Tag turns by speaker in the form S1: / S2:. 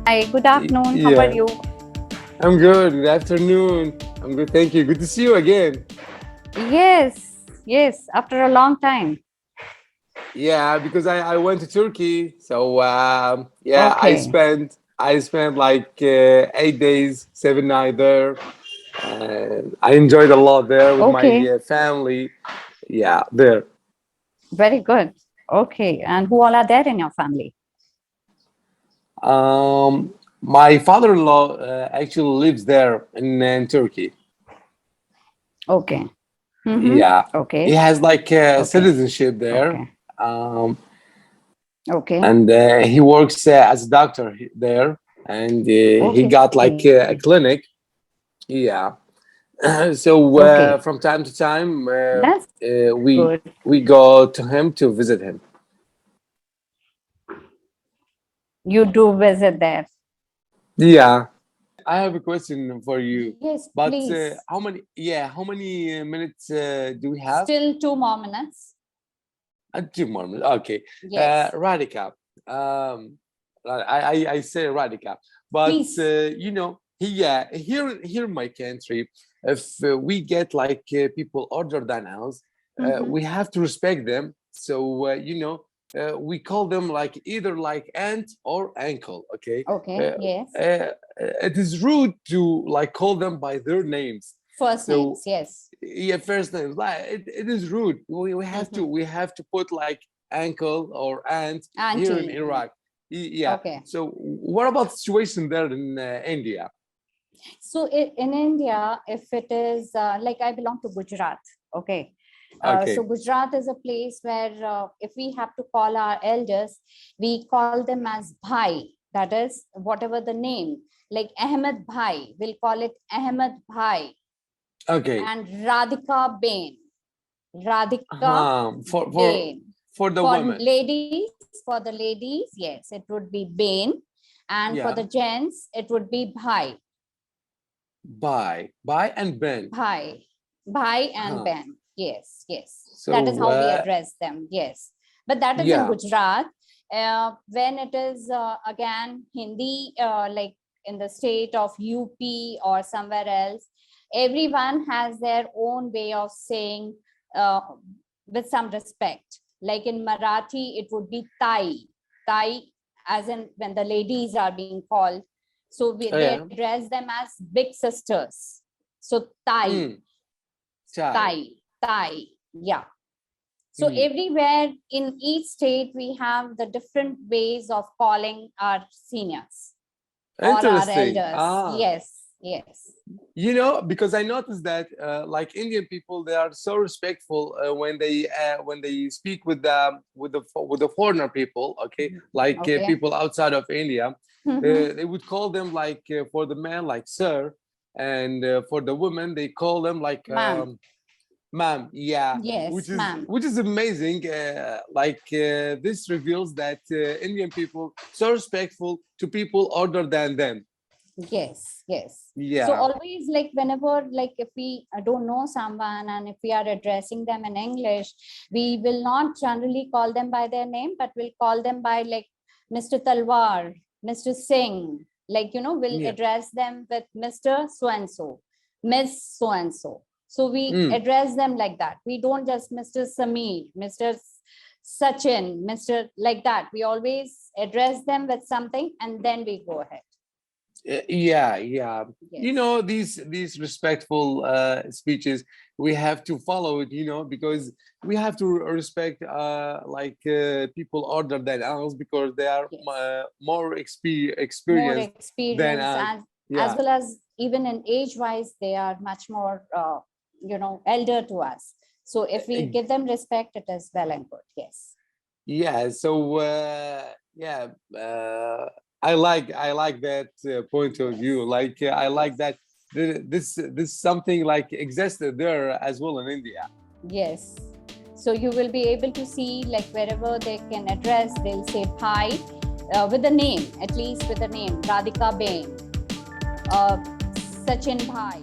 S1: Hi, good afternoon. How are
S2: Yeah,
S1: you?
S2: I'm good. Good afternoon. I'm good. Thank you. Good to see you again.
S1: Yes, after a long time.
S2: Yeah, because I went to Turkey, so yeah,
S1: Okay,
S2: I spent like 8 days, 7 nights there, and I enjoyed a lot there with my
S1: okay,
S2: family. Yeah, there.
S1: very good. Okay, and who all are there in your family?
S2: My father-in-law actually lives there in Turkey.
S1: Okay, mm-hmm.
S2: Yeah, he
S1: Okay,
S2: has like
S1: okay,
S2: citizenship there.
S1: okay,
S2: Um,
S1: okay,
S2: and he works as a doctor there, and he got
S1: okay,
S2: like a clinic. Yeah. So
S1: okay.
S2: from time to time
S1: That's
S2: uh, we
S1: good.
S2: we go to him to visit him.
S1: You do visit there.
S2: Yeah. I have a question for you,
S1: Yes,
S2: but
S1: please.
S2: how many minutes do we have?
S1: Still 2 more minutes.
S2: 2 more minutes. Okay.
S1: Yes,
S2: Radhika. Um, I say Radhika, but
S1: please.
S2: here in my country, if we get like people older than us,
S1: Mm-hmm.
S2: we have to respect them. So we call them like either like aunt or uncle. Okay.
S1: Okay,
S2: Uh,
S1: yes.
S2: it is rude to like call them by their names.
S1: First
S2: So
S1: names, yes.
S2: yeah, first names. Like it is rude. We have to
S1: Mm-hmm.
S2: we have to put like uncle or aunt here in
S1: Auntie.
S2: Iraq. Yeah.
S1: Okay.
S2: So what about the situation there in India?
S1: So in India, if it is like I belong to Gujarat, okay. So
S2: Okay.
S1: Gujarat is a place where if we have to call our elders, we call them as Bhai. That is whatever the name, like Ahmed Bhai, we'll call it Ahmed Bhai,
S2: Okay.
S1: and Radhika Bain. Radhika
S2: For
S1: Bain.
S2: for the
S1: For
S2: women.
S1: ladies, yes, it would be Bain, and for the
S2: Yeah.
S1: gents, it would be Bhai.
S2: Bye and Ben.
S1: Bhai, Bhai and
S2: Huh.
S1: Ben. Yes, yes. That is
S2: So
S1: how we address them. Yes. But that is in
S2: yeah.
S1: Gujarat. When it is again Hindi, like in the state of UP or somewhere else, everyone has their own way of saying uh, with some respect. Like in Marathi, it would be Tai. Tai, as in when the ladies are being called. So they
S2: Yeah.
S1: address them as big sisters. So Thai,
S2: Mm. Chai.
S1: Thai, yeah. So
S2: Mm.
S1: everywhere in each state, we have the different ways of calling our seniors or our
S2: Interesting.
S1: elders. Yes, yes.
S2: Because I noticed that like Indian people, they are so respectful when they speak with the foreigner people. Okay, like
S1: Okay.
S2: people outside of India,
S1: Mm-hmm.
S2: they would call them like for the man like sir, and for the women they call them like
S1: Ma'am.
S2: ma'am. Yeah, which
S1: Yes,
S2: is
S1: ma'am.
S2: which is amazing. This reveals that Indian people so respectful to people older than them.
S1: Yes, yes. So
S2: Yeah.
S1: always like whenever like if we don't know someone and if we are addressing them in English, we will not generally call them by their name, but we'll call them by like Mr. Talwar, Mr. Singh. Like, we'll
S2: Yeah.
S1: address them with Mr. So and so, Miss so and so. So we
S2: Mm.
S1: address them like that. We don't just Mr. Sameer, Mr. Sachin, Mr. like that. We always address them with something and then we go ahead.
S2: Yeah.
S1: Yes.
S2: These respectful speeches, we have to follow it, because we have to respect people older than us because they are
S1: Yes,
S2: more
S1: more
S2: experienced than
S1: experience,
S2: us.
S1: as
S2: Yeah.
S1: well as even in age wise they are much more elder to us, so if we
S2: E-
S1: give them respect it is well and good. Yes.
S2: yeah. So yeah, I like that point of view.
S1: Yes.
S2: Like I like
S1: Yes.
S2: that this something like existed there as well in India.
S1: Yes. So you will be able to see like wherever they can address they'll say hi, with the name, at least with the name Radhika Bain, uh, Sachin Bhai.